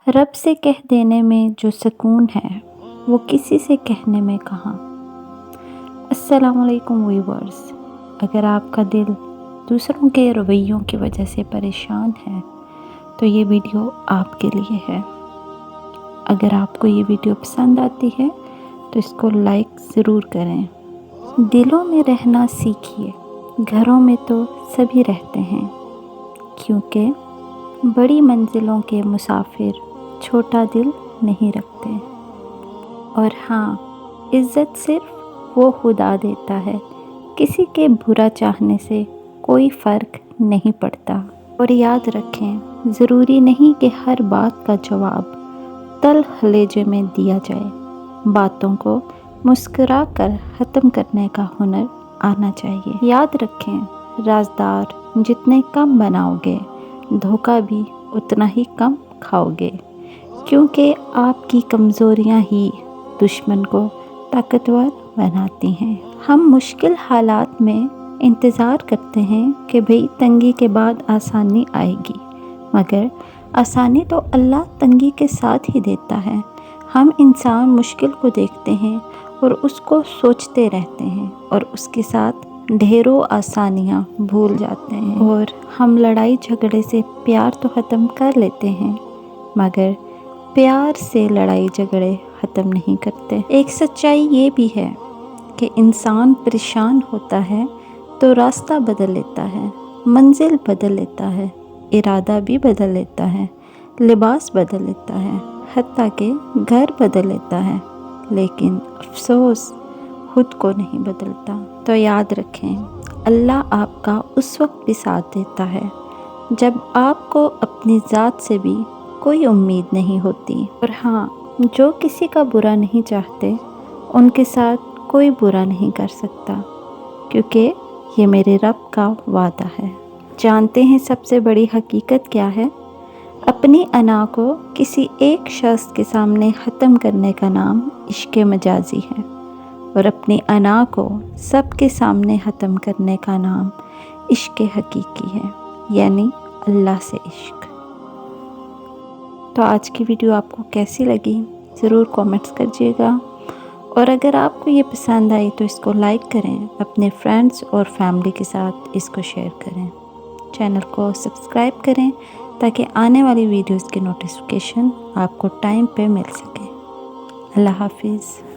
رب سے کہہ دینے میں جو سکون ہے وہ کسی سے کہنے میں کہاں۔ السلام علیکم ویورز، اگر آپ کا دل دوسروں کے رویوں کی وجہ سے پریشان ہے تو یہ ویڈیو آپ کے لیے ہے۔ اگر آپ کو یہ ویڈیو پسند آتی ہے تو اس کو لائک ضرور کریں۔ دلوں میں رہنا سیکھیے، گھروں میں تو سبھی رہتے ہیں، کیونکہ بڑی منزلوں کے مسافر چھوٹا دل نہیں رکھتے۔ اور ہاں، عزت صرف وہ خدا دیتا ہے، کسی کے برا چاہنے سے کوئی فرق نہیں پڑتا۔ اور یاد رکھیں، ضروری نہیں کہ ہر بات کا جواب تلخ لہجے میں دیا جائے۔ باتوں کو مسکرا کر ختم کرنے کا ہنر آنا چاہیے۔ یاد رکھیں، رازدار جتنے کم بناؤ گے، دھوکہ بھی اتنا ہی کم کھاؤ گے، کیونکہ آپ کی کمزوریاں ہی دشمن کو طاقتور بناتی ہیں۔ ہم مشکل حالات میں انتظار کرتے ہیں کہ بھئی تنگی کے بعد آسانی آئے گی، مگر آسانی تو اللہ تنگی کے ساتھ ہی دیتا ہے۔ ہم انسان مشکل کو دیکھتے ہیں اور اس کو سوچتے رہتے ہیں اور اس کے ساتھ ڈھیروں آسانیاں بھول جاتے ہیں۔ اور ہم لڑائی جھگڑے سے پیار تو ختم کر لیتے ہیں، مگر پیار سے لڑائی جھگڑے ختم نہیں کرتے۔ ایک سچائی یہ بھی ہے کہ انسان پریشان ہوتا ہے تو راستہ بدل لیتا ہے، منزل بدل لیتا ہے، ارادہ بھی بدل لیتا ہے، لباس بدل لیتا ہے، حتیٰ کہ گھر بدل لیتا ہے، لیکن افسوس خود کو نہیں بدلتا۔ تو یاد رکھیں، اللہ آپ کا اس وقت بھی ساتھ دیتا ہے جب آپ کو اپنی ذات سے بھی کوئی امید نہیں ہوتی۔ اور ہاں، جو کسی کا برا نہیں چاہتے ان کے ساتھ کوئی برا نہیں کر سکتا، کیونکہ یہ میرے رب کا وعدہ ہے۔ جانتے ہیں سب سے بڑی حقیقت کیا ہے؟ اپنی انا کو کسی ایک شخص کے سامنے ختم کرنے کا نام عشق مجازی ہے، اور اپنی انا کو سب کے سامنے ختم کرنے کا نام عشق حقیقی ہے، یعنی اللہ سے عشق۔ تو آج کی ویڈیو آپ کو کیسی لگی ضرور کومنٹس کریے گا، اور اگر آپ کو یہ پسند آئی تو اس کو لائک کریں، اپنے فرینڈز اور فیملی کے ساتھ اس کو شیئر کریں، چینل کو سبسکرائب کریں تاکہ آنے والی ویڈیوز کے نوٹیفیکیشن آپ کو ٹائم پہ مل سکے۔ اللہ حافظ۔